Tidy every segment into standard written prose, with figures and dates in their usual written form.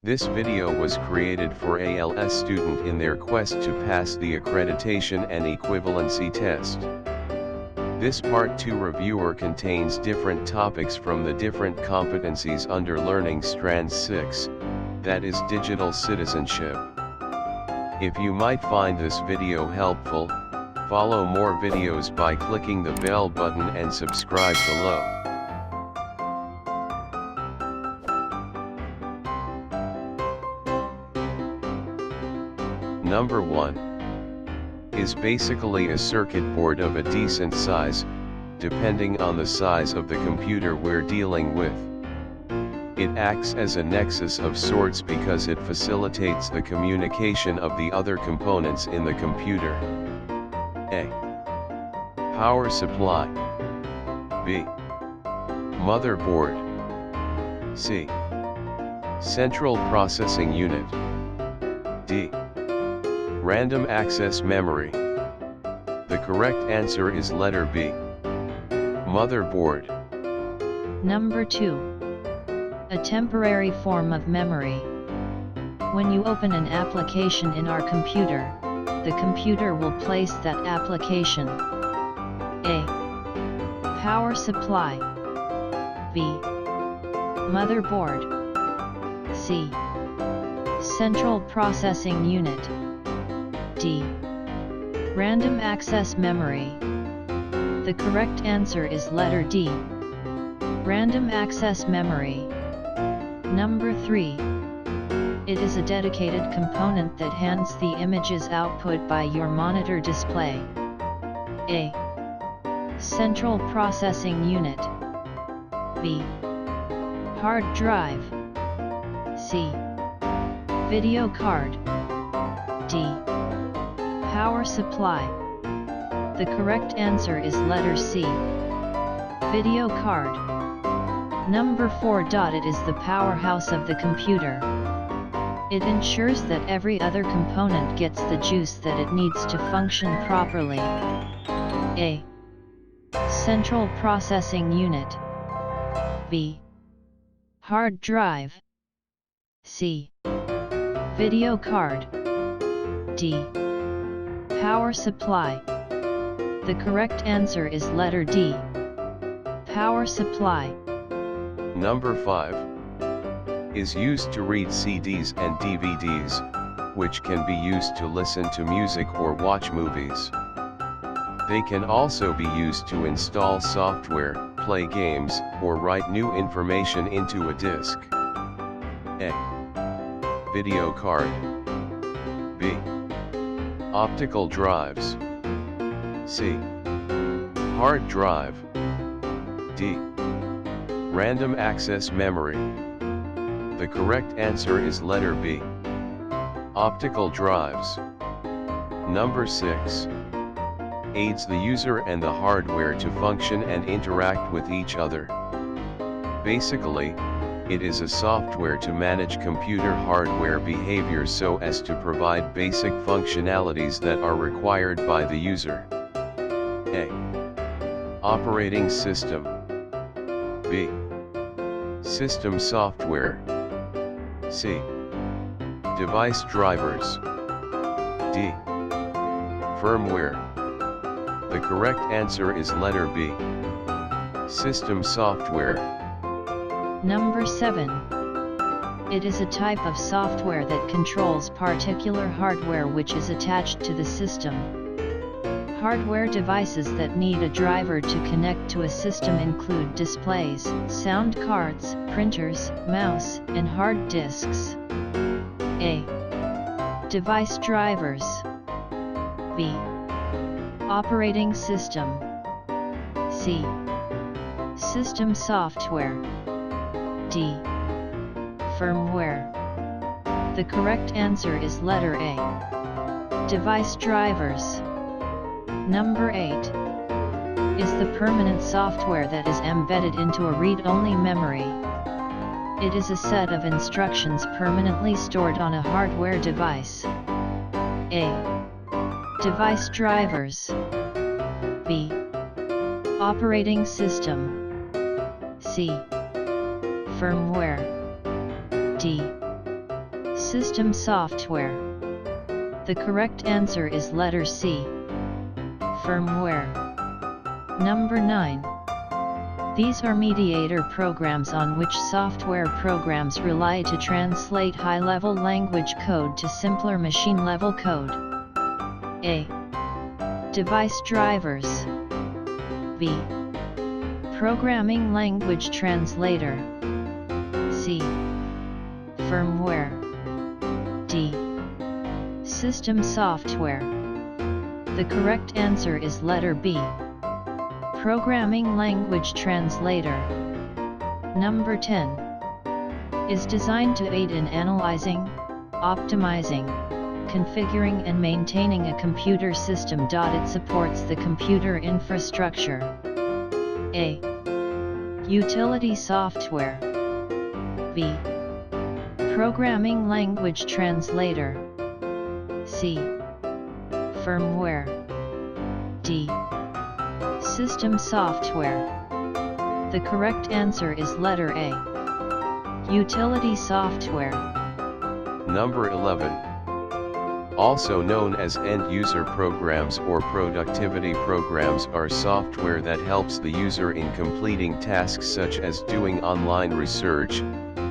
This video was created for ALS student in their quest to pass the accreditation and equivalency test. This Part 2 reviewer contains different topics from the different competencies under Learning Strand 6, that is digital citizenship. If you might find this video helpful, follow more videos by clicking the bell button and subscribe below. Number 1 is basically a circuit board of a decent size, depending on the size of the computer we're dealing with. It acts as a nexus of sorts because it facilitates the communication of the other components in the computer. A. Power supply. B. Motherboard. C. Central processing unit. D. Random access memory. The correct answer is letter B. Motherboard. Number 2. A temporary form of memory. When you open an application in our computer, the computer will place that application. A. Power supply. B. Motherboard. C. Central processing unit. D. Random access memory. The correct answer is letter D. Random access memory. Number 3. It is a dedicated component that hands the images output by your monitor display. A. Central processing unit. B. Hard drive. C. Video card. D. Power supply. The correct answer is letter C. Video card. Number 4. It is the powerhouse of the computer. It ensures that every other component gets the juice that it needs to function properly. A. Central processing unit. B. Hard drive. C. Video card. D. Power supply. The correct answer is letter D. Power supply. Number 5 is used to read CDs and DVDs, which can be used to listen to music or watch movies. They can also be used to install software, play games, or write new information into a disk. A. Video card. B. Optical drives. C. Hard drive. D. Random access memory. The correct answer is letter B. Optical drives. Number 6 aids the user and the hardware to function and interact with each other. Basically, it is a software to manage computer hardware behavior so as to provide basic functionalities that are required by the user. A. Operating system. B. System software. C. Device drivers. D. Firmware. The correct answer is letter B. System software. Number 7. It is a type of software that controls particular hardware which is attached to the system. Hardware devices that need a driver to connect to a system include displays, sound cards, printers, mouse, and hard disks. A. Device drivers. B. Operating system. C. System software. D. Firmware. The correct answer is letter A. Device drivers. Number 8 is the permanent software that is embedded into a read-only memory. It is a set of instructions permanently stored on a hardware device. A. Device drivers. B. Operating system. C. Firmware. D. System software. The correct answer is letter C. Firmware. Number 9. These are mediator programs on which software programs rely to translate high-level language code to simpler machine-level code. A. Device drivers. B. Programming language translator. C. Firmware. D. System software. The correct answer is letter B. Programming language translator. Number 10. Is designed to aid in analyzing, optimizing, configuring and maintaining a computer system. It supports the computer infrastructure. A. Utility software. B. Programming language translator. C. Firmware. D. System software. The correct answer is letter A. Utility software. Number 11. Also known as end-user programs or productivity programs, are software that helps the user in completing tasks such as doing online research,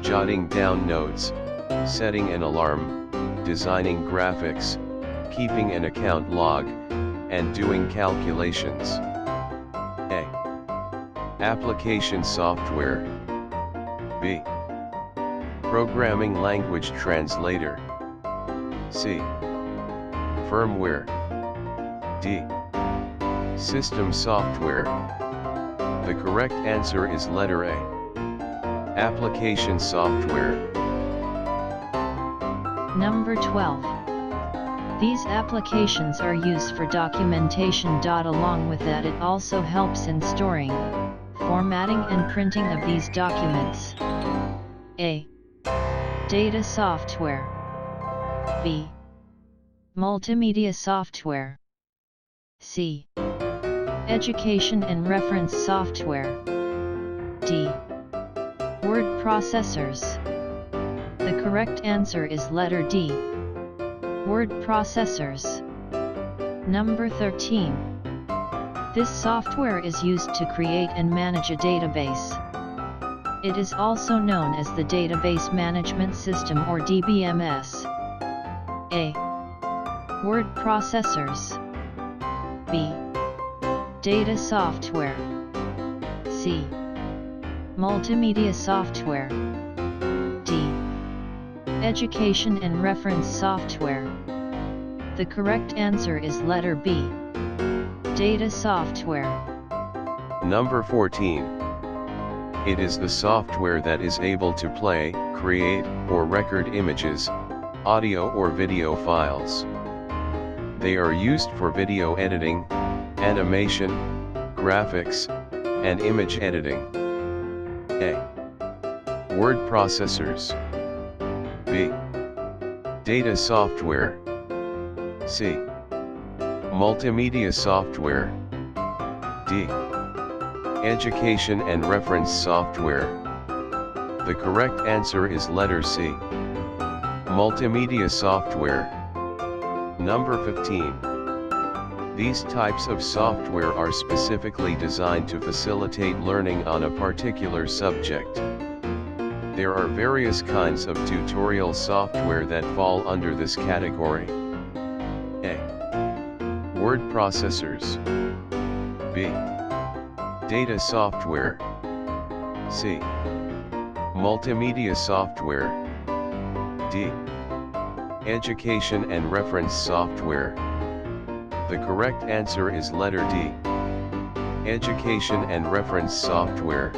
jotting down notes, setting an alarm, designing graphics, keeping an account log, and doing calculations. A. Application software. B. Programming language translator. C. Firmware. D. System software. The correct answer is letter A. Application software. Number 12. These applications are used for documentation. Along with that, it also helps in storing, formatting and printing of these documents. A. Data software. B. Multimedia software. C. Education and reference software. D. Word processors. The correct answer is letter D. Word processors. Number 13. This software is used to create and manage a database. It is also known as the Database Management System or DBMS. A. Word processors. B. Data software. C. Multimedia software. D. Education and reference software. The correct answer is letter B. Data software. Number 14. It is the software that is able to play, create, or record images, audio or video files. They are used for video editing, animation, graphics, and image editing. A. Word processors. B. Data software. C. Multimedia software. D. Education and reference software. The correct answer is letter C. Multimedia software. Number 15. These types of software are specifically designed to facilitate learning on a particular subject. There are various kinds of tutorial software that fall under this category. A. Word processors. B. Data software. C. Multimedia software. D. Education and reference software. The correct answer is letter D. Education and reference software.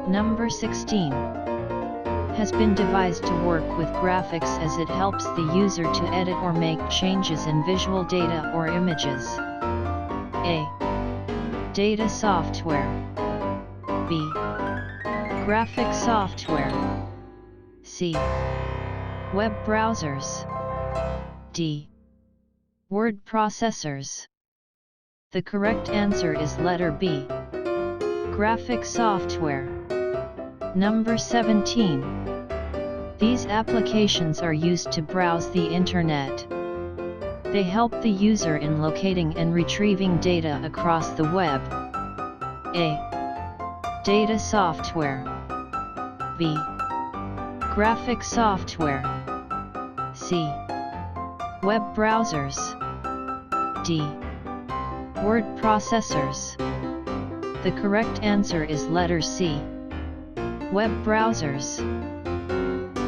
Number 16. Has been devised to work with graphics as it helps the user to edit or make changes in visual data or images. A. Data software. B. Graphic software. C. Web browsers. D. Word processors. The correct answer is letter B. Graphic software. Number 17. These applications are used to browse the internet. They help the user in locating and retrieving data across the web. A. Data software. B. Graphic software. C. Web browsers. D. Word processors. The correct answer is letter C. Web browsers.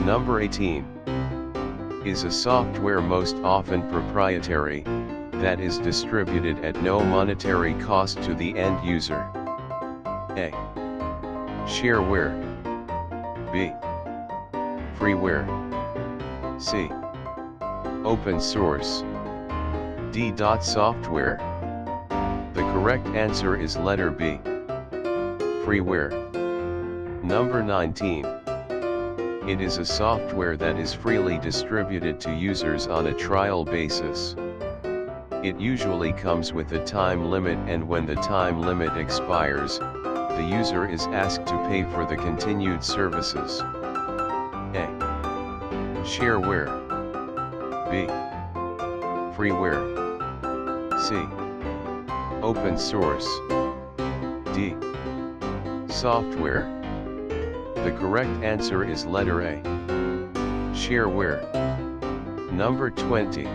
Number 18 is a software most often proprietary, that is distributed at no monetary cost to the end user. A. Shareware. B. Freeware. C. Open source. D. Software. The correct answer is letter B. Freeware. Number 19. It is a software that is freely distributed to users on a trial basis. It usually comes with a time limit, and when the time limit expires, the user is asked to pay for the continued services. A. Shareware. B. Freeware. C. Open source. D. Software. The correct answer is letter A. Shareware. Number 20.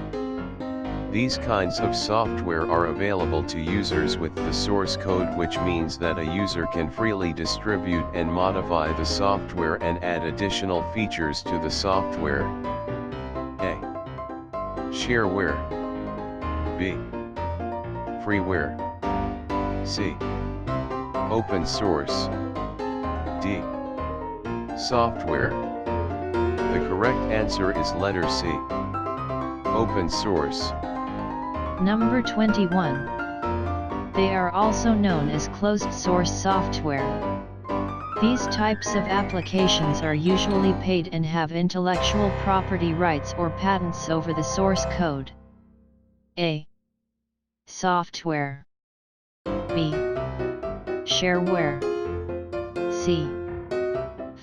These kinds of software are available to users with the source code, which means that a user can freely distribute and modify the software and add additional features to the software. A. Shareware. B. Freeware. C. Open source. D. Software. The correct answer is letter C. Open source. Number 21. They are also known as closed source software. These types of applications are usually paid and have intellectual property rights or patents over the source code. A. Software. B. Shareware. C.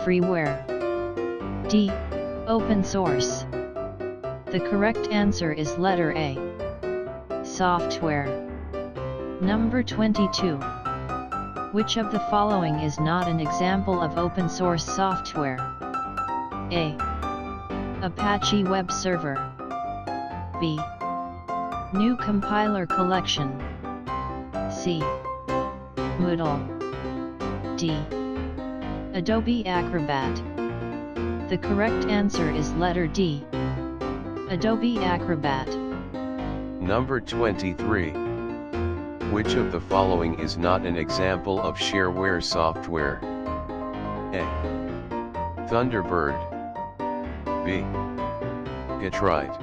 Freeware. D. Open source. The correct answer is letter A. Software. Number 22. Which of the following is not an example of open source software? A. Apache Web Server. B. GNU Compiler Collection. C. Moodle. D. Adobe Acrobat. The correct answer is letter D. Adobe Acrobat. Number 23. Which of the following is not an example of shareware software? A. Thunderbird. B. Getride.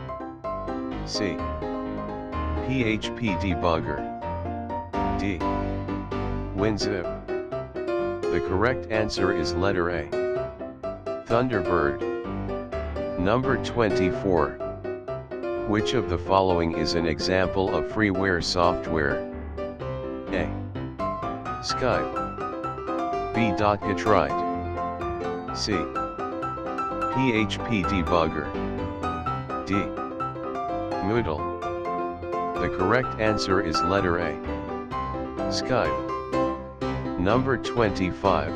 C. PHP Debugger. D. WinZip. The correct answer is letter A. Thunderbird. Number 24. Which of the following is an example of freeware software? A. Skype. B. Getride. C. PHP Debugger. D. Moodle. The correct answer is letter A. Skype. Number 25.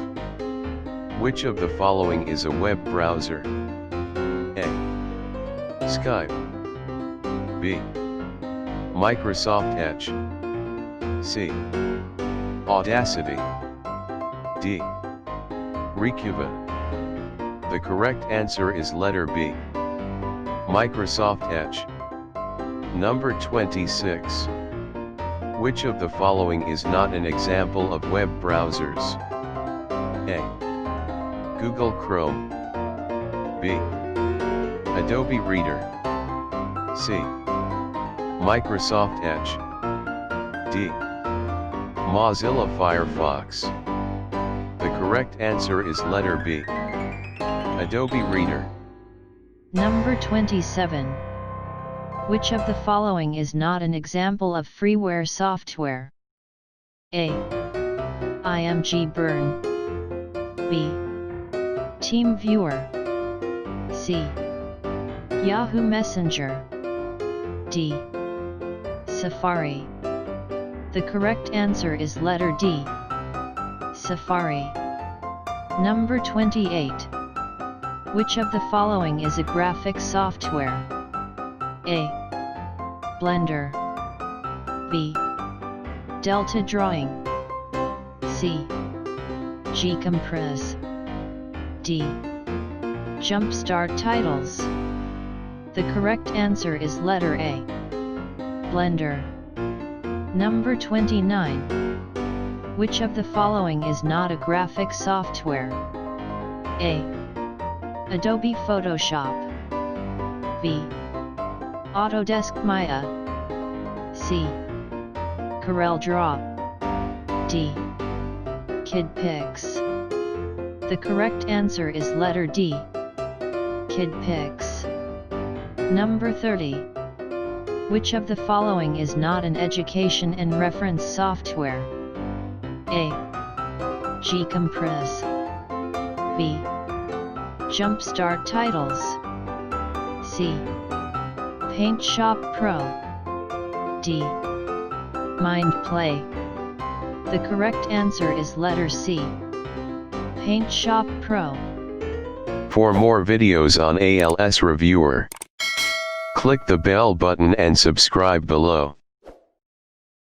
Which of the following is a web browser? A. Skype. B. Microsoft Edge. C. Audacity. D. Recuva. The correct answer is letter B. Microsoft Edge. Number 26. Which of the following is not an example of web browsers? A. Google Chrome. B. Adobe Reader. C. Microsoft Edge. D. Mozilla Firefox. The correct answer is letter B. Adobe Reader. Number 27. Which of the following is not an example of freeware software? A. IMG Burn. B. TeamViewer. C. Yahoo Messenger. D. Safari. The correct answer is letter D. Safari. Number 28. Which of the following is a graphic software? A. Blender. B. Delta Drawing. C. G-Compress. D. Jumpstart Titles. The correct answer is letter A. Blender. Number 29. Which of the following is not a graphic software? A. Adobe Photoshop. B. Autodesk Maya. C. CorelDRAW. D. KidPix. The correct answer is letter D. KidPix. Number 30. Which of the following is not an education and reference software? A. G-Compress. B. Jumpstart Titles. C. Paint Shop Pro. D. MindPlay. The correct answer is letter C. Paint Shop Pro. For more videos on ALS Reviewer, click the bell button and subscribe below.